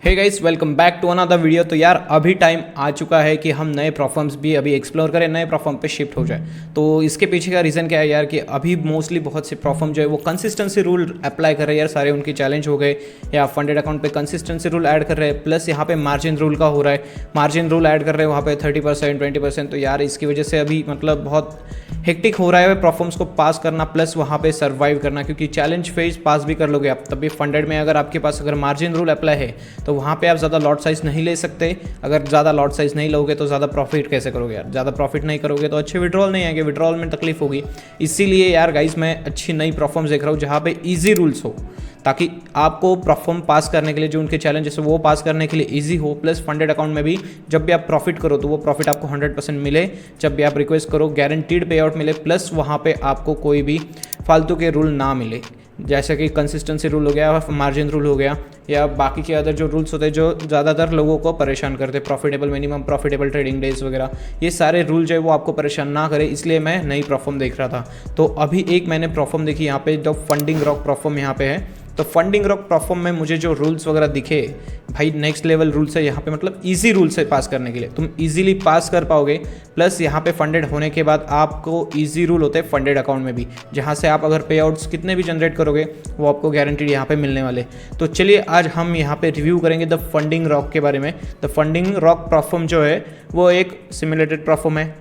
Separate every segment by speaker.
Speaker 1: Hey guys, welcome back to another video. तो यार अभी टाइम आ चुका है कि हम नए प्रोफॉर्म्स भी अभी एक्सप्लोर करें, नए प्रोफॉर्म पे शिफ्ट हो जाए। तो इसके पीछे का रीज़न क्या है यार कि अभी मोस्टली बहुत से प्रोफॉर्म जो है वो कंसिस्टेंसी रूल अप्लाई कर रहे हैं यार, सारे उनके चैलेंज हो गए या फंडेड अकाउंट पे कंसिस्टेंसी रूल ऐड कर रहे हैं, प्लस यहाँ पे मार्जिन रूल का हो रहा है, मार्जिन रूल ऐड कर रहे हैं वहाँ पे 30% 20%। तो यार इसकी वजह से अभी मतलब बहुत हेक्टिक हो रहा है प्रोफॉर्म्स को पास करना प्लस वहाँ पे सर्वाइव करना, क्योंकि चैलेंज फेज पास भी कर लोगे आप तभी फंडेड में। अगर आपके पास अगर मार्जिन रूल अप्लाई है तो वहाँ पे आप ज़्यादा लॉट साइज़ नहीं ले सकते। अगर ज़्यादा लॉट साइज़ नहीं लोगे तो ज़्यादा प्रॉफिट कैसे करोगे यार, ज़्यादा प्रॉफिट नहीं करोगे तो अच्छे विड्रॉल नहीं आएंगे, विड्रॉल में तकलीफ होगी। इसीलिए यार गाइस मैं अच्छी नई प्रोफॉर्म्स देख रहा हूँ जहाँ पे ईजी रूल्स हो, ताकि आपको परफॉर्म पास करने के लिए जो उनके चैलेंजेस है वो पास करने के लिए इजी हो, प्लस फंडेड अकाउंट में भी जब भी आप प्रॉफिट करो तो वो प्रॉफिट आपको 100% मिले, जब भी आप रिक्वेस्ट करो गारंटीड पे आउट मिले, प्लस वहाँ पे आपको कोई भी फालतू के रूल ना मिले, जैसे कि कंसिस्टेंसी रूल हो गया, मार्जिन रूल हो गया या बाकी के अदर जो रूल्स होते हैं जो ज़्यादातर लोगों को परेशान करते हैं, profitable minimum profitable trading days वगैरह, ये सारे रूल जो है वो आपको परेशान ना करे। इसलिए मैं नई प्रोफॉर्म देख रहा था। तो अभी एक मैंने प्रोफॉर्म देखी यहाँ पे, जो फंडिंग रॉक प्रोफॉर्म यहाँ पे है। तो फंडिंग रॉक प्रोफॉर्म में मुझे जो रूल्स वगैरह दिखे भाई नेक्स्ट लेवल रूल्स है यहाँ पे, मतलब इजी रूल्स है पास करने के लिए, तुम इजीली पास कर पाओगे। प्लस यहाँ पे फंडेड होने के बाद आपको इजी रूल होते हैं फंडेड अकाउंट में भी, जहाँ से आप अगर पे आउट्स कितने भी जनरेट करोगे वो आपको गारंटीड यहाँ पे मिलने वाले। तो चलिए आज हम यहाँ पे रिव्यू करेंगे द फंडिंग रॉक के बारे में। द फंडिंग रॉक प्रोफॉर्म जो है वो एक सिमुलेटेड प्रोफॉर्म है,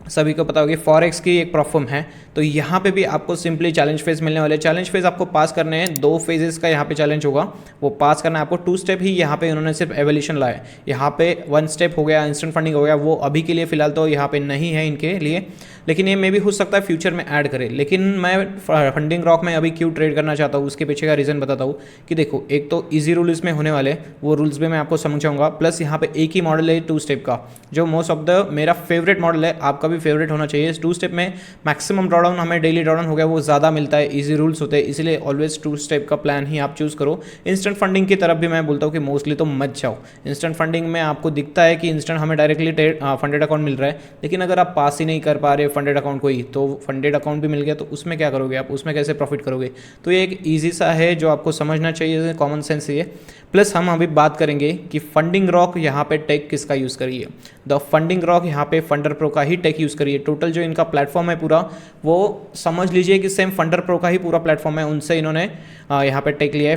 Speaker 1: सभी को पता होगी फॉरेक्स की एक प्रोफॉर्म है। तो यहाँ पे भी आपको सिंपली चैलेंज फेज मिलने वाले, चैलेंज फेज आपको पास करने हैं, 2 फेजेस का यहाँ पे चैलेंज होगा, वो पास करना है आपको। 2 स्टेप ही यहाँ पे उन्होंने सिर्फ एवोल्यूशन लाया है, यहाँ पे 1 स्टेप हो गया, इंस्टेंट फंडिंग हो गया, वो अभी के लिए फिलहाल तो यहाँ पे नहीं है इनके लिए, लेकिन ये मे भी हो सकता है फ्यूचर में ऐड करे। लेकिन मैं फंडिंग रॉक में अभी क्यों ट्रेड करना चाहता हूँ उसके पीछे का रीज़न बताता हूँ कि देखो, एक तो ईजी रूल इसमें होने वाले, वो रूल्स भी मैं आपको समझाऊंगा, प्लस यहाँ पे एक ही मॉडल है 2 स्टेप का, जो मोस्ट ऑफ द मेरा फेवरेट मॉडल है, आपका भी फेवरेट होना चाहिए। 2 स्टेप में मैक्सिमम ड्रॉडाउन हमें डेली ड्रॉडाउन हो गया वो ज़्यादा मिलता है, इजी रूल्स होते हैं, इसलिए ऑलवेज 2 स्टेप का प्लान ही आप चूज़ करो। इंस्टेंट फंडिंग की तरफ भी मैं बोलता हूँ कि मोस्टली तो मत जाओ। इंस्टेंट फंडिंग में आपको दिखता है कि इंस्टेंट हमें डायरेक्टली फंडेड अकाउंट मिल रहा है, लेकिन अगर आप पास ही नहीं कर पा रहे फंडेड अकाउंट को ही, तो फंडेड अकाउंट भी मिल गया तो उसमें क्या करोगे आप, उसमें कैसे प्रॉफिट करोगे। तो ये एक ईजी सा है जो आपको समझना चाहिए, कॉमन सेंस ये। प्लस हम अभी बात करेंगे कि फंडिंग रॉक यहाँ पे टेक किसका यूज़ करिए। द फंडिंग रॉक यहाँ पे फंडर प्रो का ही टेक यूज़ करिए। टोटल जो इनका प्लेटफॉर्म है पूरा, वो समझ लीजिए कि सेम फंडर प्रो का ही पूरा प्लेटफॉर्म है, उनसे इन्होंने यहाँ पे टेक लिया है।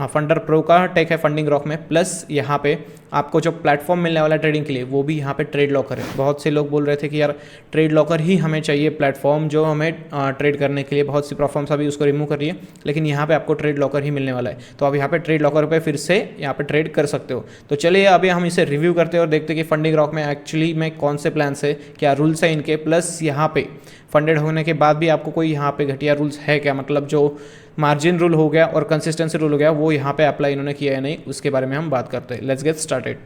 Speaker 1: फंडर प्रो का टेक है फंडिंग रॉक में, प्लस यहाँ पे आपको जो प्लेटफॉर्म मिलने वाला है ट्रेडिंग के लिए वो भी यहाँ पे ट्रेड लॉकर है। बहुत से लोग बोल रहे थे कि यार ट्रेड लॉकर ही हमें चाहिए प्लेटफॉर्म जो हमें ट्रेड करने के लिए, बहुत सी प्लेटफॉर्म्स अभी उसको रिमूव कर रही है, लेकिन यहाँ पे आपको ट्रेड लॉकर ही मिलने वाला है। तो आप यहाँ पे ट्रेड लॉकर पे फिर से यहाँ पे ट्रेड कर सकते हो। तो चलिए अभी हम इसे रिव्यू करते हैं और देखते हैं कि फंडिंग रॉक में एक्चुअली में कौन से प्लान्स है, क्या रूल्स है इनके, प्लस यहाँ पे फंडेड होने के बाद भी आपको कोई यहाँ पे घटिया रूल्स है क्या, मतलब जो मार्जिन रूल हो गया और कंसिस्टेंसी रूल हो गया वो यहाँ पे अप्लाई इन्होंने किया है नहीं, उसके बारे में हम बात करते हैं। Let's get started.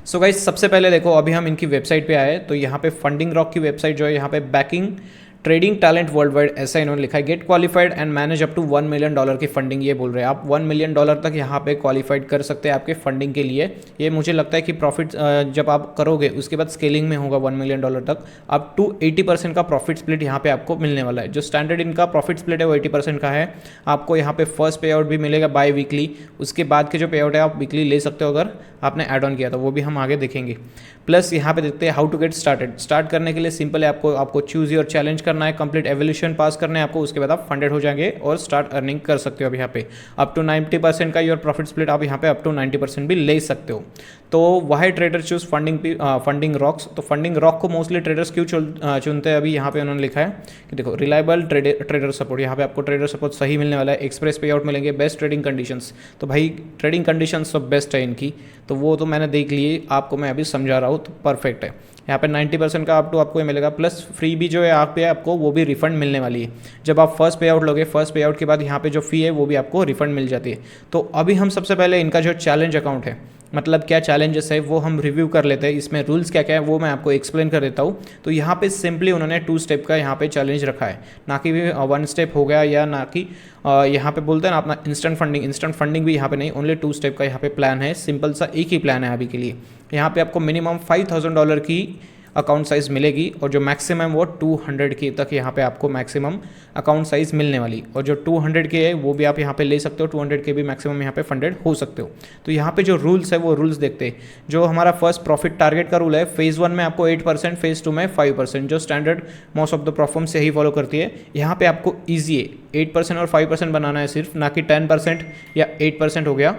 Speaker 1: So guys सबसे पहले देखो, अभी हम इनकी वेबसाइट पे आए तो यहाँ पे फंडिंग रॉक की वेबसाइट जो है, यहाँ पे backing trading talent world wide ऐसा इन्होंने लिखा है। Get qualified and manage up to $1 million की फंडिंग, ये बोल रहे हैं आप $1 मिलियन तक यहाँ पे क्वालिफाइड कर सकते हैं आपके फंडिंग के लिए। ये मुझे लगता है कि प्रॉफिट जब आप करोगे उसके बाद स्केलिंग में होगा $1 मिलियन तक, अप टू 80% का प्रॉफिट स्प्लिट यहाँ पे आपको मिलने वाला है। जो स्टैंडर्ड इनका प्रॉफिट स्प्लिट है वो 80% का है। आपको यहाँ पे फर्स्ट पे आउट भी मिलेगा बाय वीकली, उसके बाद के जो पे आउट है आप वीकली ले सकते हो अगर आपने ऐड ऑन किया, तो वो भी हम आगे देखेंगे। प्लस यहाँ पे देखते हैं how to get started. Start करने के लिए सिंपल है, आपको चूज योर चैलेंज करना है, कंप्लीट एवोल्यूशन पास करना है आपको, उसके बाद आप फंडेड हो जाएंगे और स्टार्ट अर्निंग कर सकते हो। अब यहाँ पे अप टू 90% का योर प्रॉफिट स्प्लिट, आप यहाँ पे अप टू 90% भी ले सकते हो। तो why trader choose Funding Rocks. तो फंडिंग रॉक को मोस्टली ट्रेडर्स क्यों चुनते हैं, अभी यहाँ पे उन्होंने लिखा है कि देखो, रिलायबल ट्रेडर सपोर्ट, यहाँ पे आपको ट्रेडर सपोर्ट सही मिलने वाला है, एक्सप्रेस पे आउट मिलेंगे, बेस्ट ट्रेडिंग कंडीशंस। तो भाई ट्रेडिंग कंडीशंस तो बेस्ट है इनकी, तो वो तो मैंने देख लिए, आपको मैं अभी समझा रहा हूँ, तो परफेक्ट है। यहाँ पे 90% का अप टू आपको ये मिलेगा, प्लस फ्री भी जो है आप पे आपको वो भी रिफंड मिलने वाली है। जब आप फर्स्ट पे आउट लोगे, फर्स्ट पे आउट के बाद यहाँ पे जो फ़ी है वो भी आपको रिफंड मिल जाती है। तो अभी हम सबसे पहले इनका जो चैलेंज अकाउंट है, मतलब क्या चैलेंजेस है वो हम रिव्यू कर लेते हैं। इसमें रूल्स क्या क्या है वो मैं आपको एक्सप्लेन कर देता हूँ। तो यहाँ पे सिंपली उन्होंने 2 स्टेप का यहाँ पे चैलेंज रखा है, ना कि 1 स्टेप हो गया, या ना कि यहाँ पे बोलते हैं ना अपना इंस्टेंट फंडिंग भी यहाँ पे नहीं, ओनली 2 स्टेप का यहाँ पे प्लान है। सिंपल सा एक ही प्लान है अभी के लिए। यहाँ पे आपको मिनिमम $5,000 की अकाउंट साइज़ मिलेगी और जो मैक्सिमम वो 200 के तक यहाँ पे आपको मैक्सिमम अकाउंट साइज़ मिलने वाली, और जो 200 के है वो भी आप यहाँ पे ले सकते हो, 200 के भी मैक्सिमम यहाँ पे फंडेड हो सकते हो। तो यहाँ पे जो रूल्स है वो रूल्स देखते हैं। जो हमारा फर्स्ट प्रॉफिट टारगेट का रूल है, फेज़ 1 में आपको 8%, फेज़ 2 में 5%, जो standard most of the proforma से ही फॉलो करती है। यहाँ पे आपको ईजी है 8% और 5% बनाना है सिर्फ, ना कि 10% या 8% हो गया,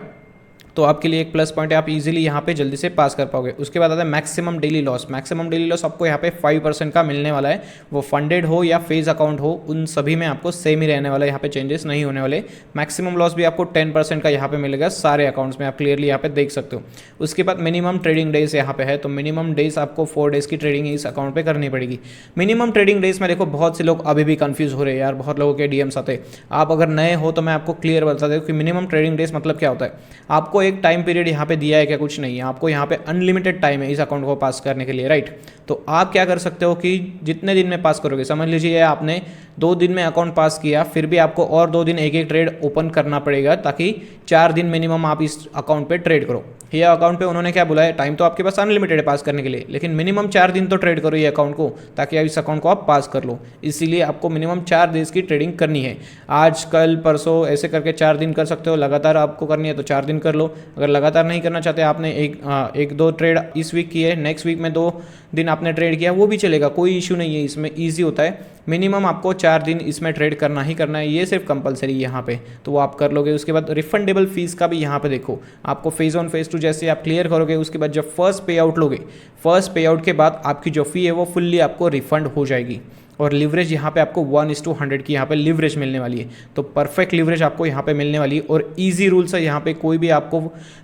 Speaker 1: तो आपके लिए एक प्लस पॉइंट है, आप इजीली यहाँ पे जल्दी से पास कर पाओगे। उसके बाद आता है maximum daily loss. Maximum daily loss आपको यहाँ पे 5% का मिलने वाला है, वो फंडेड हो या फेज अकाउंट हो, उन सभी में आपको सेम ही रहने वाला है, यहाँ पे चेंजेस नहीं होने वाले। मैक्सिमम लॉस भी आपको 10% का यहाँ पे मिलेगा सारे अकाउंट्स में, आप क्लियरली यहाँ पे देख सकते हो। उसके बाद मिनिमम ट्रेडिंग डेज यहाँ पे है, तो मिनिमम डेज आपको 4 डेज़ की ट्रेडिंग इस अकाउंट पर करनी पड़ेगी। मिनिमम ट्रेडिंग डेज में देखो बहुत से लोग अभी भी कन्फ्यूज हो रहे हैं यार, बहुत लोगों के डीएम्स आते हैं। आप अगर नए हो तो मैं आपको क्लियर बता दूँ कि मिनिमम ट्रेडिंग डेज मतलब क्या होता है। आपको एक टाइम पीरियड यहाँ पे दिया है क्या? कुछ नहीं है, आपको यहाँ पे अनलिमिटेड टाइम है इस अकाउंट को पास करने के लिए, राइट। तो आप क्या कर सकते हो कि जितने दिन में पास करोगे, समझ लीजिए आपने 2 दिन में अकाउंट पास किया, फिर भी आपको और 2 दिन एक एक ट्रेड ओपन करना पड़ेगा, ताकि 4 दिन मिनिमम आप इस अकाउंट पे ट्रेड करो। ये अकाउंट पे उन्होंने क्या बोला है, टाइम तो आपके पास अनलिमिटेड है पास करने के लिए, लेकिन मिनिमम 4 दिन तो ट्रेड करो ये अकाउंट को, ताकि आप इस अकाउंट को आप पास कर लो। इसीलिए आपको मिनिमम 4 डेज की ट्रेडिंग करनी है। आज कल परसों ऐसे करके 4 दिन कर सकते हो, लगातार आपको करनी है तो 4 दिन कर लो। अगर लगातार नहीं करना चाहते, आपने एक दो ट्रेड इस वीक की है, नेक्स्ट वीक में 2 दिन आपने ट्रेड किया, वो भी चलेगा, कोई इशू नहीं है, इसमें ईजी होता है। मिनिमम आपको 4 दिन इसमें ट्रेड करना ही करना है, ये सिर्फ कंपलसरी यहाँ पे, तो वो आप कर लोगे। उसके बाद रिफंडेबल फीस का भी यहाँ पे देखो, आपको फेज़ 1 फेज़ 2 जैसे आप क्लियर करोगे, उसके बाद जब फर्स्ट पे आउट लोगे, फर्स्ट पे आउट के बाद आपकी जो फ़ी है वो फुल्ली आपको रिफंड हो जाएगी। और लिवरेज यहाँ पे आपको 1:100 की यहाँ पे लिवरेज मिलने वाली है, तो परफेक्ट लिवरेज आपको यहाँ पे मिलने वाली है। और इजी रूल्स है यहाँ पे, कोई भी आपको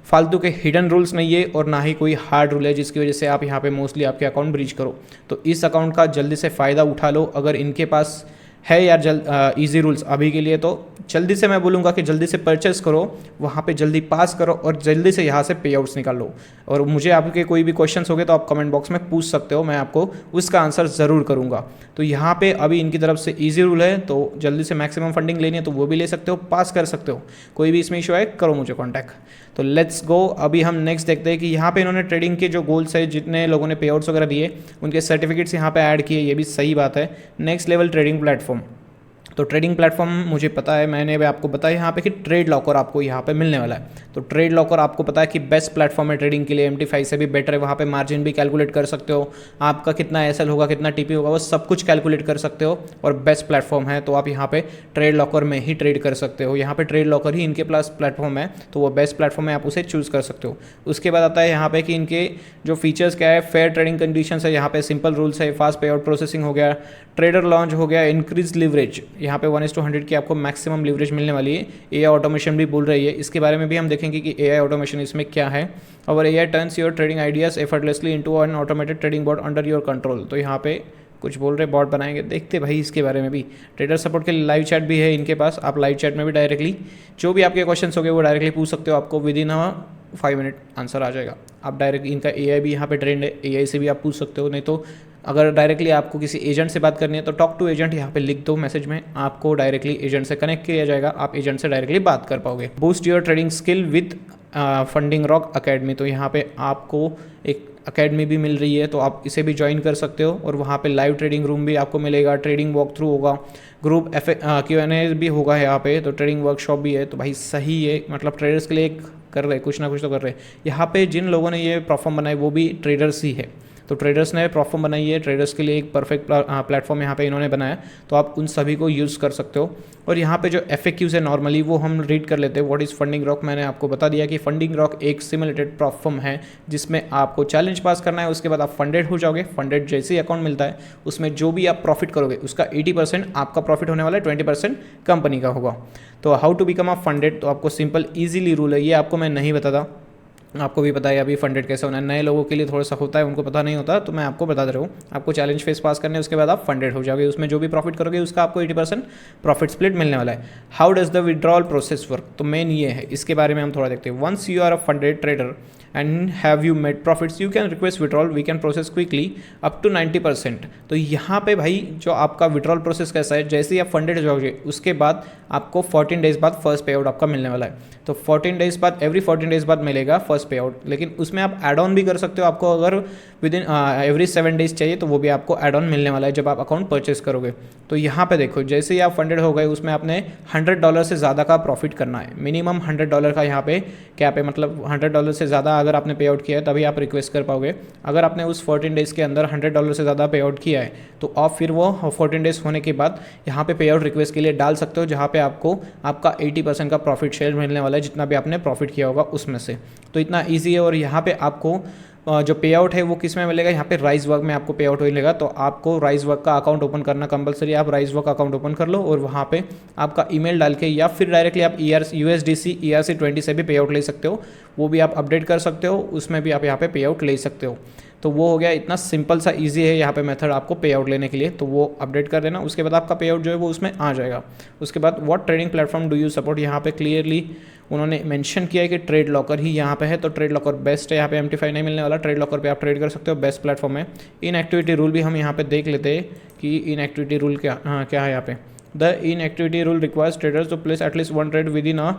Speaker 1: फालतू के हिडन रूल्स नहीं है, और ना ही कोई हार्ड रूल है जिसकी वजह से आप यहाँ पे मोस्टली आपके अकाउंट ब्रीच करो। तो इस अकाउंट का जल्दी से फ़ायदा उठा लो, अगर इनके पास है यार इजी रूल्स अभी के लिए, तो जल्दी से मैं बोलूँगा कि जल्दी से परचेस करो, वहाँ पे जल्दी पास करो और जल्दी से यहाँ से पे आउट्स निकाल लो। और मुझे आपके कोई भी क्वेश्चंस हो गए तो आप कमेंट बॉक्स में पूछ सकते हो, मैं आपको उसका आंसर ज़रूर करूँगा। तो यहाँ पे अभी इनकी तरफ से इजी रूल है, तो जल्दी से मैक्सिमम फंडिंग लेनी है तो वो भी ले सकते हो, पास कर सकते हो। कोई भी इसमें इशू है करो मुझे कॉन्टैक्ट। तो लेट्स गो, अभी हम नेक्स्ट देखते हैं कि यहाँ पे इन्होंने ट्रेडिंग के जो गोल्स है, जितने लोगों ने पे आउट्स वगैरह दिए, उनके सर्टिफिकेट्स यहाँ पे ऐड किए, ये भी सही बात है। नेक्स्ट लेवल ट्रेडिंग प्लेटफॉर्म, तो ट्रेडिंग प्लेटफॉर्म मुझे पता है, मैंने भी आपको बताया यहाँ पे कि ट्रेड लॉकर आपको यहाँ पे मिलने वाला है। तो ट्रेड लॉकर आपको पता है कि बेस्ट प्लेटफॉर्म है ट्रेडिंग के लिए, MT5 से भी बेटर है। वहाँ पे मार्जिन भी कैलकुलेट कर सकते हो, आपका कितना SL होगा, कितना TP होगा, वो सब कुछ कैलकुलेट कर सकते हो, और बेस्ट प्लेटफॉर्म है। तो आप यहाँ पे ट्रेड लॉकर में ही ट्रेड कर सकते हो, यहाँ पे ट्रेड लॉकर ही इनके प्लस प्लेटफॉर्म है, तो वो बेस्ट प्लेटफॉर्म है, आप उसे चूज़ कर सकते हो। उसके बाद आता है यहाँ पे कि इनके जो फीचर्स क्या है, फेयर ट्रेडिंग कंडीशन है, यहाँ पे सिंपल रूल्स है, फास्ट पे आउट प्रोसेसिंग हो गया, ट्रेडर लॉन्च हो गया, इंक्रीज लिवरेज, यहाँ पे 1:100 की आपको मैक्सिमम लिवरेज मिलने वाली है। AI ऑटोमेशन भी बोल रही है, इसके बारे में भी हम देखेंगे कि AI ऑटोमेशन इसमें क्या है। और AI turns your trading ideas effortlessly into an automated trading board under your control. तो यहाँ पे कुछ बोल रहे बॉट बनाएंगे, देखते भाई इसके बारे में भी। ट्रेडर सपोर्ट के लिए लाइव चैट भी है इनके पास, आप लाइव चैट में भी डायरेक्टली जो भी आपके क्वेश्चन हो गए वो डायरेक्टली पूछ सकते हो, आपको विद इन 5 मिनट आंसर आ जाएगा। आप डायरेक्ट इनका AI भी यहाँ पे ट्रेंड है, AI से भी आप पूछ सकते हो। नहीं तो अगर डायरेक्टली आपको किसी एजेंट से बात करनी है तो टॉक टू एजेंट यहाँ पे लिख दो मैसेज में, आपको डायरेक्टली एजेंट से कनेक्ट किया जाएगा, आप एजेंट से डायरेक्टली बात कर पाओगे। Boost your trading skill with funding rock academy, तो यहाँ पे आपको एक अकेडमी भी मिल रही है, तो आप इसे भी ज्वाइन कर सकते हो। और वहाँ पे लाइव ट्रेडिंग रूम भी आपको मिलेगा, ट्रेडिंग वॉक थ्रू होगा, ग्रुप Q&A भी होगा यहाँ पे, तो ट्रेडिंग वर्कशॉप भी है। तो भाई सही है, मतलब ट्रेडर्स के लिए एक कर रहे, कुछ ना कुछ तो कर रहे। यहाँ पे जिन लोगों ने ये प्लेटफॉर्म बनाए वो भी ट्रेडर्स ही है, तो ट्रेडर्स ने प्लेटफॉर्म बनाई है, ट्रेडर्स के लिए एक परफेक्ट प्लेटफॉर्म यहाँ पे इन्होंने बनाया, तो आप उन सभी को यूज़ कर सकते हो। और यहाँ पे जो FAQs है नॉर्मली वो हम रीड कर लेते हैं। व्हाट इज़ फंडिंग रॉक, मैंने आपको बता दिया कि फंडिंग रॉक एक सिमुलेटेड प्लेटफॉर्म है जिसमें आपको चैलेंज पास करना है, उसके बाद आप फंडेड हो जाओगे। फंडेड जैसे ही अकाउंट मिलता है उसमें जो भी आप प्रॉफिट करोगे उसका 80% आपका प्रॉफिट होने वाला है, 20% कंपनी का होगा। तो how to become a funded, तो आपको सिंपल ईजिली रूल है, ये आपको मैं नहीं बताता, आपको भी पता है अभी फंडेड कैसे होना है, नए लोगों के लिए थोड़ा सा होता है, उनको पता नहीं होता, तो मैं आपको बता दे रहा हूँ। आपको चैलेंज फेस पास करने उसके बाद आप फंडेड हो जाओगे, उसमें जो भी प्रॉफिट करोगे उसका आपको 80% प्रॉफिट स्प्लिट मिलने वाला है। How does the withdrawal process work, तो मेन ये है, इसके बारे में हम थोड़ा देखते हैं। Once you are a funded trader and have you made profits you can request withdrawal, we can process quickly up to 90%। तो यहाँ पे भाई जो आपका विड्रॉल प्रोसेस कैसा है, जैसे ही आप फंडेड हो जाओगे उसके बाद आपको 14 डेज बाद फर्स्ट पे आउट आपका मिलने वाला है। तो 14 डेज बाद, एवरी 14 डेज बाद मिलेगा फर्स्ट पे आउट। लेकिन उसमें आप एड ऑन भी कर सकते हो, आपको अगर विद इन एवरी 7 डेज चाहिए तो वो भी आपको एड ऑन मिलने वाला है जब आप अकाउंट परचेस करोगे। तो यहाँ पे देखो, जैसे ही आप फंडेड हो गए उसमें आपने $100 से ज़्यादा का प्रॉफिट करना है, मिनिमम $100 का यहाँ पे कैप है, मतलब $100 से ज़्यादा अगर आपने पे आउट किया है तभी आप रिक्वेस्ट कर पाओगे। अगर आपने उस 14 डेज़ के अंदर $100 से ज़्यादा पे आउट किया है तो आप फिर वो 14 डेज़ होने के बाद यहाँ पे आउट रिक्वेस्ट के लिए डाल सकते हो, जहाँ पे आपको आपका 80% का प्रॉफिट शेयर मिलने वाला है, जितना भी आपने प्रॉफिट किया होगा उसमें से। तो इतना ईजी है। और यहाँ पे आपको जो पे आउट है वो किस में मिलेगा, यहाँ पे राइज वर्क में आपको पे आउट मिलेगा। तो आपको राइज वर्क का अकाउंट ओपन करना कंपलसरी, आप राइज वर्क अकाउंट ओपन कर लो और वहाँ पे आपका ईमेल डाल के या फिर डायरेक्टली आप USDC ERC20 से भी पे आउट ले सकते हो, वो भी आप अपडेट कर सकते हो, उसमें भी आप यहाँ पे पे आउट ले सकते हो। तो वो हो गया, इतना सिंपल सा इजी है यहाँ पे मेथड आपको पे आउट लेने के लिए। तो वो अपडेट कर देना, उसके बाद आपका पे आउट जो है वो उसमें आ जाएगा। उसके बाद what trading platform do you support, यहाँ पे क्लियरली उन्होंने मेंशन किया है कि ट्रेड लॉकर ही यहाँ पे है। तो ट्रेड लॉकर बेस्ट है, यहाँ पे MT5 नहीं मिलने वाला, ट्रेड लॉकर पे आप ट्रेड कर सकते हो, बेस्ट प्लेटफॉर्म है। इनएक्टिविटी रूल भी हम यहाँ पे देख लेते हैं कि इनएक्टिविटी रूल क्या है यहाँ पे। The inactivity rule requires traders to place at least 1 trade within a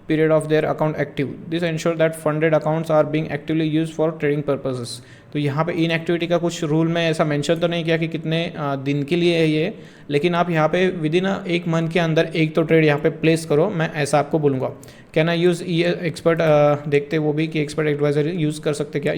Speaker 1: period of their account active. This ensure that funded accounts are being actively used for trading purposes. तो यहाँ पे inactivity का कुछ rule में ऐसा mention तो नहीं किया कि कितने दिन के लिए है ये, लेकिन आप यहाँ पे विद इन 1 मंथ के अंदर एक तो ट्रेड यहाँ पे प्लेस करो, मैं ऐसा आपको बोलूँगा। कैन आई यूज़ एक्सपर्ट, देखते वो भी कि एक्सपर्ट एडवाइजर यूज़ कर सकते क्या।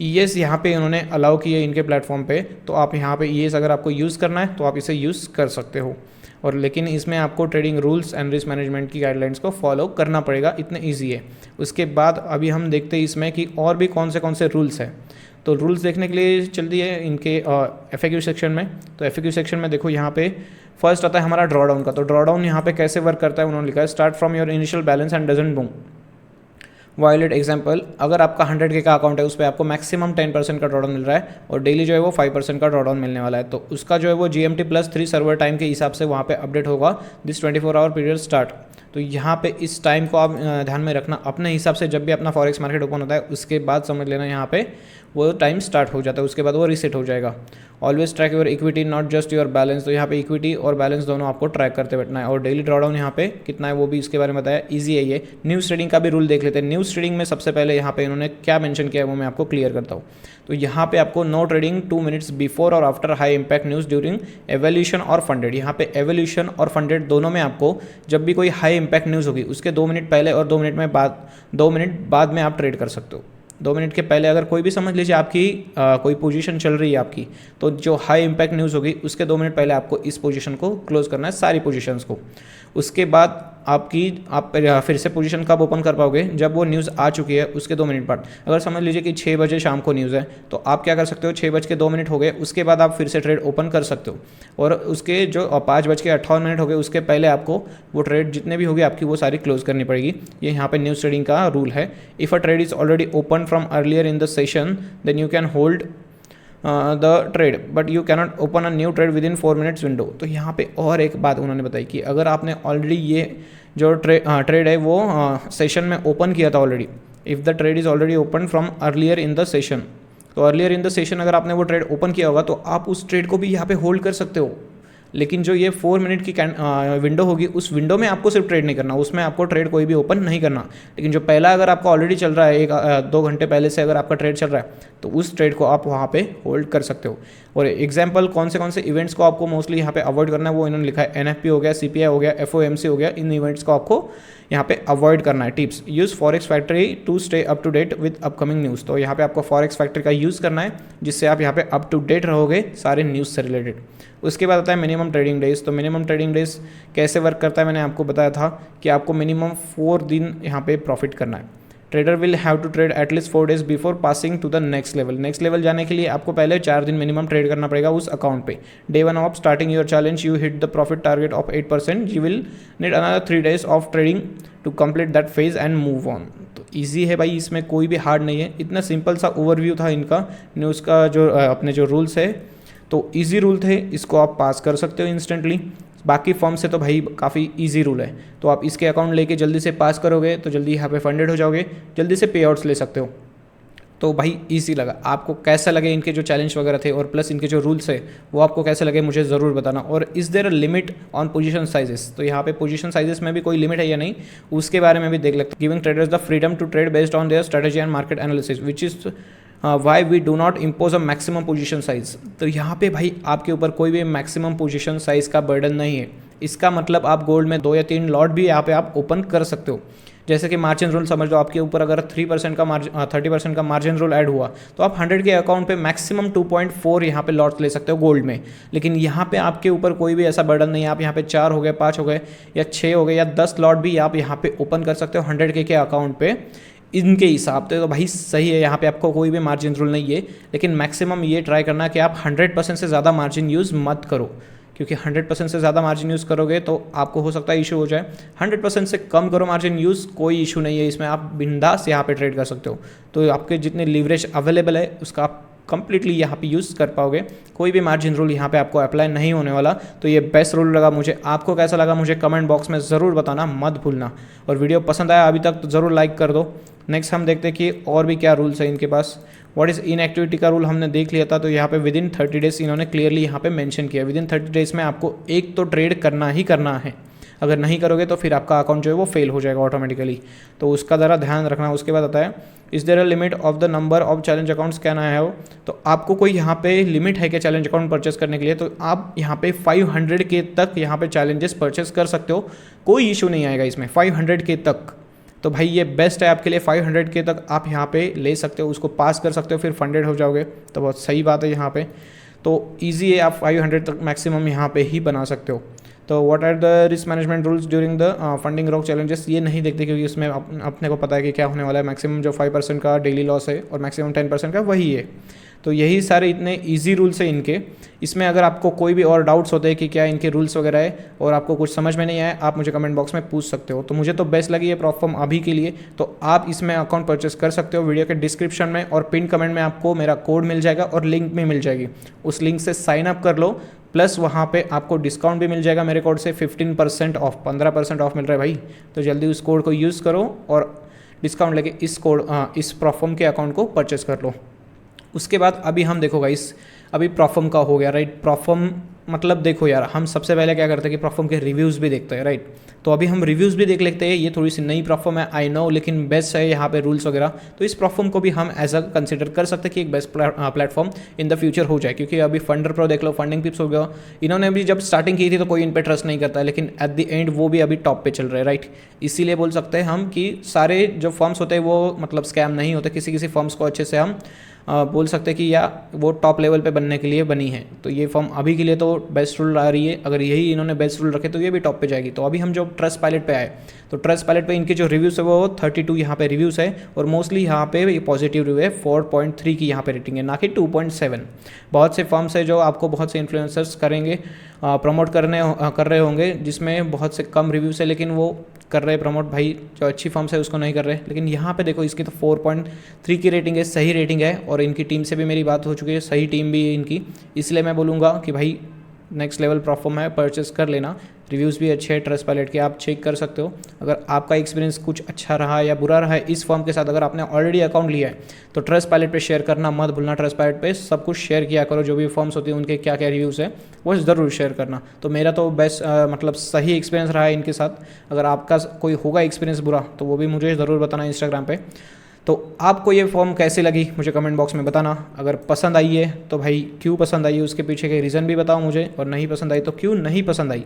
Speaker 1: यस यहाँ पे उन्होंने अलाउ किया इनके प्लेटफॉर्म पे। तो आप यहाँ पे अगर आपको यूज़ करना है तो आप इसे यूज़ कर सकते हो। और लेकिन इसमें आपको trading rules and risk management की गाइडलाइंस को फॉलो करना पड़ेगा, इतने इजी है। उसके बाद अभी हम देखते हैं इसमें कि और भी कौन से रूल्स हैं। तो रूल्स देखने के लिए चलती है इनके FAQ सेक्शन में। तो FAQ सेक्शन में देखो, यहाँ पे फर्स्ट आता है हमारा ड्रॉडाउन का। तो ड्रॉडाउन यहाँ पे कैसे वर्क करता है उन्होंने लिखा है, start from your initial balance and doesn't move violate. Example, अगर आपका 100K का अकाउंट है उस पर आपको मैक्सिमम 10% का ड्रॉडाउन मिल रहा है और डेली जो है वो 5% का ड्रॉडाउन मिलने वाला है। तो उसका जो है वो GMT+3 सर्वर टाइम के हिसाब से वहाँ पे अपडेट होगा, दिस 24 आवर पीरियड स्टार्ट। तो यहाँ पे इस टाइम को आप ध्यान में रखना अपने हिसाब से, जब भी अपना फॉरेक्स मार्केट ओपन होता है उसके बाद समझ लेना यहाँ पे वो टाइम स्टार्ट हो जाता है, उसके बाद वो रीसेट हो जाएगा। Always track your equity not just your balance. तो यहाँ पे इक्विटी और बैलेंस दोनों आपको ट्रैक करते बैठना है। और डेली ड्रॉडाउन यहाँ पे कितना है वो भी इसके बारे में बताया, ईजी है ये। न्यूज़ ट्रेडिंग का भी रूल देख लेते हैं। न्यूज़ ट्रेडिंग में सबसे पहले यहाँ पे इन्होंने क्या मेंशन किया है वो मैं आपको क्लियर करता हूँ। तो यहाँ पे आपको नो ट्रेडिंग 2 मिनट्स बिफोर और after high impact news during evolution और फंडेड। यहाँ पे एवोल्यूशन और फंडेड दोनों में आपको जब भी कोई हाई इंपैक्ट न्यूज़ होगी उसके 2 मिनट पहले और 2 मिनट बाद में आप ट्रेड कर सकते हो। 2 मिनट के पहले अगर कोई भी समझ लीजिए आपकी कोई पोजीशन चल रही है आपकी, तो जो हाई इंपैक्ट न्यूज़ होगी उसके 2 मिनट पहले आपको इस पोजीशन को क्लोज करना है, सारी पोजीशंस को। उसके बाद आप फिर से पोजीशन कब ओपन कर पाओगे, जब वो न्यूज़ आ चुकी है उसके 2 मिनट बाद। अगर समझ लीजिए कि 6 बजे शाम को न्यूज़ है तो आप क्या कर सकते हो, 6:02 हो गए उसके बाद आप फिर से ट्रेड ओपन कर सकते हो। और उसके जो 5:58 हो गए उसके पहले आपको वो ट्रेड जितने भी होगी आपकी वो सारी क्लोज करनी पड़ेगी। ये यहाँ पे न्यूज़ ट्रेडिंग का रूल है। If a trade is already open from earlier in the session then you can hold the trade but you cannot open a new trade within 4 minutes window. तो यहाँ पे और एक बात उन्होंने बताई कि अगर आपने ऑलरेडी ये जो ट्रेड है वो सेशन में ओपन किया था already, if the trade is already open from earlier in the session, तो अर्लियर इन द सेशन अगर आपने वो ट्रेड ओपन किया होगा तो आप उस ट्रेड को भी यहाँ पे होल्ड कर सकते हो। लेकिन जो ये 4 मिनट की विंडो होगी उस विंडो में आपको सिर्फ ट्रेड नहीं करना, उसमें आपको ट्रेड कोई भी ओपन नहीं करना। लेकिन जो पहला अगर आपका ऑलरेडी चल रहा है 1-2 घंटे पहले से अगर आपका ट्रेड चल रहा है तो उस ट्रेड को आप वहाँ पे होल्ड कर सकते हो। और एग्जाम्पल कौन से इवेंट्स को आपको मोस्टली यहाँ पे अवॉइड करना है वो इन्होंने लिखा है, NFP हो गया, CPI हो गया, FOMC हो गया, इन इवेंट्स को आपको यहाँ पे अवॉइड करना है। Tips, use Forex Factory to stay up to date with upcoming news. तो यहाँ पे आपको फॉरेक्स फैक्ट्री का यूज़ करना है जिससे आप यहाँ पे अप टू डेट रहोगे सारे न्यूज़ से रिलेटेड। उसके बाद आता है मिनिमम ट्रेडिंग डेज। तो मिनिमम ट्रेडिंग डेज कैसे वर्क करता है मैंने आपको बताया था कि आपको मिनिमम 4 दिन यहाँ पे प्रॉफिट करना है। Trader will have to trade at least 4 days before passing to the next level. Next level जाने के लिए आपको पहले 4 दिन मिनिमम ट्रेड करना पड़ेगा उस अकाउंट पे। Day 1 of starting your challenge you hit the profit target of 8%, you will need another 3 days of trading to complete that phase and move on. तो ईजी है भाई, इसमें कोई भी हार्ड नहीं है। इतना सिंपल सा ओवरव्यू था इनका न्यूज़ का, जो अपने जो रूल्स है तो इजी रूल थे, इसको आप पास कर सकते हो इंस्टेंटली। बाकी फॉर्म से तो भाई काफ़ी ईजी रूल है। तो आप इसके अकाउंट लेके जल्दी से पास करोगे तो जल्दी यहाँ पे फंडेड हो जाओगे, जल्दी से पे आउट्स ले सकते हो। तो भाई ईजी लगा आपको, कैसा लगे इनके जो चैलेंज वगैरह थे और प्लस इनके जो रूल्स है वो आपको कैसे लगे मुझे ज़रूर बताना। और is there a limit on position sizes, तो यहाँ पे पोजीशन साइजेस में भी कोई लिमिट है या नहीं उसके बारे में भी देख लेते हैं। Giving traders the freedom to trade based on their strategy and market analysis which is why we do not impose a maximum position size. तो यहाँ पे भाई आपके ऊपर कोई भी मैक्सिमम पोजीशन साइज का बर्डन नहीं है। इसका मतलब आप गोल्ड में 2 या 3 लॉट भी यहाँ पे आप ओपन कर सकते हो। जैसे कि मार्जिन रूल समझ लो, आपके ऊपर अगर 3% का मार्जिन 30% का मार्जिन रूल ऐड हुआ तो आप 100 के अकाउंट पे मैक्सिमम 2.4 यहाँ पे लॉट्स ले सकते हो गोल्ड में। लेकिन यहाँ पे आपके ऊपर कोई भी ऐसा बर्डन नहीं है। आप यहाँ पे 4 हो गए, 5 हो गए या 6 हो गए या 10 लॉट भी आप यहाँ पे ओपन कर सकते हो 100 के अकाउंट पे इनके हिसाब से। तो भाई सही है, यहाँ पे आपको कोई भी मार्जिन रूल नहीं है। लेकिन मैक्सिमम ये ट्राई करना कि आप 100% से ज़्यादा मार्जिन यूज़ मत करो, क्योंकि 100% से ज़्यादा मार्जिन यूज़ करोगे तो आपको हो सकता है इशू हो जाए। 100% से कम करो मार्जिन यूज़, कोई इशू नहीं है इसमें, आप बिंदास यहाँ पे ट्रेड कर सकते हो। तो आपके जितने लीवरेज अवेलेबल है उसका आप कंप्लीटली यहाँ पे यूज़ कर पाओगे। कोई भी मार्जिन रूल यहाँ पे आपको अप्लाई नहीं होने वाला। तो ये बेस्ट रूल लगा मुझे। आपको कैसा लगा मुझे कमेंट बॉक्स में ज़रूर बताना मत भूलना। और वीडियो पसंद आया अभी तक तो ज़रूर लाइक कर दो। नेक्स्ट हम देखते हैं कि और भी क्या रूल्स है इनके पास। व्हाट इज़ इनएक्टिविटी का रूल हमने देख लिया था। तो यहाँ पे विद इन 30 डेज इन्होंने क्लियरली यहाँ पे मेंशन किया। विद इन 30 डेज में आपको एक तो ट्रेड करना ही करना है। अगर नहीं करोगे तो फिर आपका अकाउंट जो है वो फेल हो जाएगा ऑटोमेटिकली। तो उसका ज़रा ध्यान रखना। उसके बाद आता है is there a limit of the number of challenge accounts, क्या ना है वो। तो आपको कोई यहाँ पे लिमिट है क्या चैलेंज अकाउंट परचेस करने के लिए। तो आप यहाँ पे 500 के तक यहाँ पे चैलेंजेस परचेस कर सकते हो, कोई इशू नहीं आएगा इसमें 500 के तक। तो भाई ये बेस्ट है आपके लिए। 500 के तक आप यहाँ पे ले सकते हो, उसको पास कर सकते हो, फिर फंडेड हो जाओगे। तो बहुत सही बात है यहाँ पे। तो ईजी है, आप 500 तक मैक्सिमम यहाँ पे ही बना सकते हो। तो what are the risk management rules during the Funding Rock challenges, ये नहीं देखते क्योंकि उसमें अपने को पता है कि क्या होने वाला है। मैक्सिमम जो 5% का डेली लॉस है और मैक्सिमम 10% का वही है। तो यही सारे इतने इजी रूल्स हैं इनके। इसमें अगर आपको कोई भी और डाउट्स होते हैं कि क्या इनके रूल्स वगैरह है और आपको कुछ समझ में नहीं आया, आप मुझे कमेंट बॉक्स में पूछ सकते हो। तो मुझे तो बेस्ट लगी है प्रॉफर्म अभी के लिए। तो आप इसमें अकाउंट परचेस कर सकते हो। वीडियो के डिस्क्रिप्शन में और पिन कमेंट में आपको मेरा कोड मिल जाएगा और लिंक भी मिल जाएगी। उस लिंक से साइन अप कर लो, प्लस वहाँ पे आपको डिस्काउंट भी मिल जाएगा मेरे कोड से 15% ऑफ, 15% ऑफ मिल रहा है भाई। तो जल्दी उस कोड को यूज़ करो और डिस्काउंट लेके इस प्रॉफर्म के अकाउंट को परचेस कर लो। उसके बाद अभी हम देखो गाइस, अभी प्रॉफर्म का हो गया राइट। प्रॉफर्म मतलब देखो यार, हम सबसे पहले क्या करते हैं कि प्रॉफर्म के रिव्यूज़ भी देखते हैं राइट। तो अभी हम रिव्यूज़ भी देख लेते हैं। ये थोड़ी सी नई प्रॉफर्म है आई नो, लेकिन बेस्ट है यहाँ पे रूल्स वगैरह। तो इस प्रॉफर्म को भी हम एज अ कंसिडर कर सकते हैं कि एक best platform in the future हो जाए। क्योंकि अभी फंडर प्रो देख लो, फंडिंग पिप्स हो गया, इन्होंने भी जब स्टार्टिंग की थी तो कोई इन पर ट्रस्ट नहीं करता, लेकिन एट द एंड वो भी अभी टॉप पे चल रहे हैं राइट। इसीलिए बोल सकते हैं हम कि सारे जो फर्म्स होते हैं वो मतलब स्कैम नहीं होते। किसी किसी फर्म्स को अच्छे से हम बोल सकते हैं कि या वो टॉप लेवल पे बनने के लिए बनी है। तो ये फर्म अभी के लिए तो बेस्ट रूल आ रही है। अगर यही इन्होंने बेस्ट रूल रखे तो ये भी टॉप पे जाएगी। तो अभी हम जो ट्रस्ट पायलट पे आए, तो ट्रस्ट पायलट पे इनके जो रिव्यूज़ है वो 32 यहाँ पे रिव्यूज़ है और मोस्टली यहाँ पे ये पॉजिटिव रिव्यू है। 4.3 की यहाँ पे रेटिंग है, ना कि 2.7। बहुत से फर्म्स है जो आपको बहुत से इन्फ्लुएंसर्स करेंगे प्रमोट कर रहे होंगे जिसमें बहुत से कम रिव्यूज़ है, लेकिन वो कर रहे प्रमोट भाई जो अच्छी फर्म्स है उसको नहीं कर रहे। लेकिन यहाँ पे देखो इसकी तो 4.3 की रेटिंग है, सही रेटिंग है। और इनकी टीम से भी मेरी बात हो चुकी है, सही टीम भी है इनकी। इसलिए मैं बोलूँगा कि भाई नेक्स्ट लेवल प्रॉफर्म है, परचेस कर लेना। रिव्यूज़ भी अच्छे हैं ट्रस्ट पायलट के, आप चेक कर सकते हो। अगर आपका एक्सपीरियंस कुछ अच्छा रहा या बुरा रहा है इस फॉर्म के साथ, अगर आपने ऑलरेडी अकाउंट लिया है तो ट्रस्ट पायलट पे शेयर करना मत भूलना। ट्रस्ट पायलट पे सब कुछ शेयर किया करो, जो भी फॉर्म्स होती है उनके क्या क्या रिव्यूज़ है वो ज़रूर शेयर करना। तो मेरा तो बेस्ट मतलब सही एक्सपीरियंस रहा है इनके साथ। अगर आपका कोई होगा एक्सपीरियंस बुरा तो वो भी मुझे ज़रूर बताना इंस्टाग्राम पे। तो आपको ये फॉर्म कैसी लगी मुझे कमेंट बॉक्स में बताना। अगर पसंद आई है तो भाई क्यों पसंद आई है उसके पीछे के रीज़न भी बताओ मुझे, और नहीं पसंद आई तो क्यों नहीं पसंद आई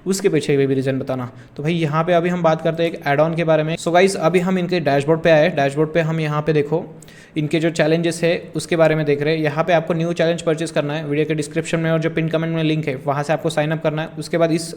Speaker 1: उसके पीछे भी रीज़न बताना। तो भाई यहाँ पे अभी हम बात करते हैं एक एड ऑन के बारे में। सो गाइस अभी हम इनके डैशबोर्ड पे आए। डैशबोर्ड पे हम यहाँ पे देखो इनके जो चैलेंजेस है उसके बारे में देख रहे हैं। यहाँ पे आपको न्यू चैलेंज परचेस करना है। वीडियो के डिस्क्रिप्शन में और जो पिन कमेंट में लिंक है वहाँ से आपको साइनअप करना है। उसके बाद इस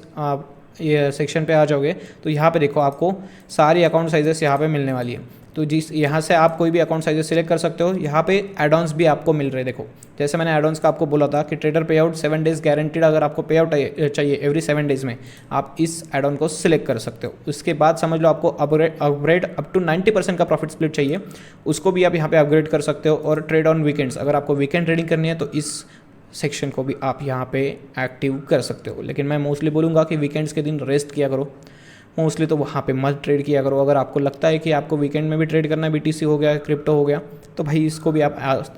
Speaker 1: ये सेक्शन पे आ जाओगे तो यहाँ पे देखो आपको सारी अकाउंट साइजेस यहाँ पे मिलने वाली है। तो जिस यहाँ से आप कोई भी अकाउंट साइजेस सिलेक्ट कर सकते हो। यहाँ पे एड-ऑन्स भी आपको मिल रहे हैं। देखो जैसे मैंने एड-ऑन्स का आपको बोला था कि ट्रेडर पे आउट 7 डेज गारंटीड, अगर आपको पे आउट चाहिए एवरी 7 डेज में आप इस एड-ऑन को सिलेक्ट कर सकते हो। उसके बाद समझ लो आपको अपग्रेड अप टू 90% का प्रॉफिट स्प्लिट चाहिए, उसको भी आप यहाँ पे अपग्रेड कर सकते हो। और ट्रेड ऑन वीकेंड्स, अगर आपको वीकेंड ट्रेडिंग करनी है तो इस सेक्शन को भी आप यहाँ पे एक्टिव कर सकते हो। लेकिन मैं मोस्टली बोलूँगा कि वीकेंड्स के दिन रेस्ट किया करो, मोस्टली तो वहाँ पे मत ट्रेड किया करो। अगर आपको लगता है कि आपको वीकेंड में भी ट्रेड करना है, BTC हो गया, क्रिप्टो हो गया, तो भाई इसको भी आप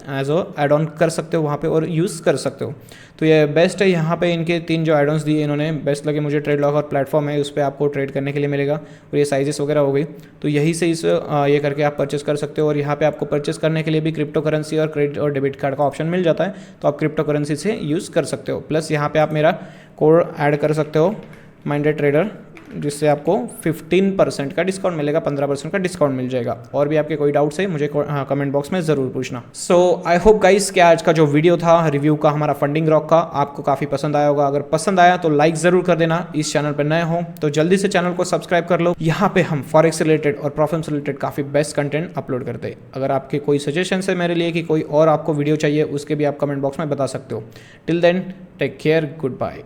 Speaker 1: एज अ एड ऑन कर सकते हो वहाँ पे और यूज़ कर सकते हो। तो ये बेस्ट है। यहाँ पे इनके 3 जो एड ऑन्स दिए इन्होंने बेस्ट लगे मुझे। ट्रेड लॉकर प्लेटफॉर्म है, उस पर आपको ट्रेड करने के लिए मिलेगा, और ये साइजेस वगैरह हो गई, तो यही से इस ये करके आप परचेस कर सकते हो। और यहाँ पे आपको परचेस करने के लिए भी क्रिप्टो करेंसी और क्रेडिट और डेबिट कार्ड का ऑप्शन मिल जाता है, तो आप क्रिप्टो करेंसी से यूज़ कर सकते हो। प्लस यहाँ पे आप मेरा कोड ऐड कर सकते हो माइंडेड ट्रेडर, जिससे आपको 15% का डिस्काउंट मिलेगा, 15% का डिस्काउंट मिल जाएगा। और भी आपके कोई डाउट्स है मुझे कमेंट बॉक्स में ज़रूर पूछना। सो आई होप गाइस कि आज का जो वीडियो था रिव्यू का हमारा फंडिंग रॉक का, आपको काफ़ी पसंद आया होगा। अगर पसंद आया तो लाइक ज़रूर कर देना। इस चैनल पर नए हो तो जल्दी से चैनल को सब्सक्राइब कर लो। यहाँ पे हम फॉरेक्स रिलेटेड और प्रॉफिट से रिलेटेड काफ़ी बेस्ट कंटेंट अपलोड करते हैं। अगर आपके कोई सजेशन है मेरे लिए कि कोई और आपको वीडियो चाहिए, उसके भी आप कमेंट बॉक्स में बता सकते हो। Till then take care, good bye.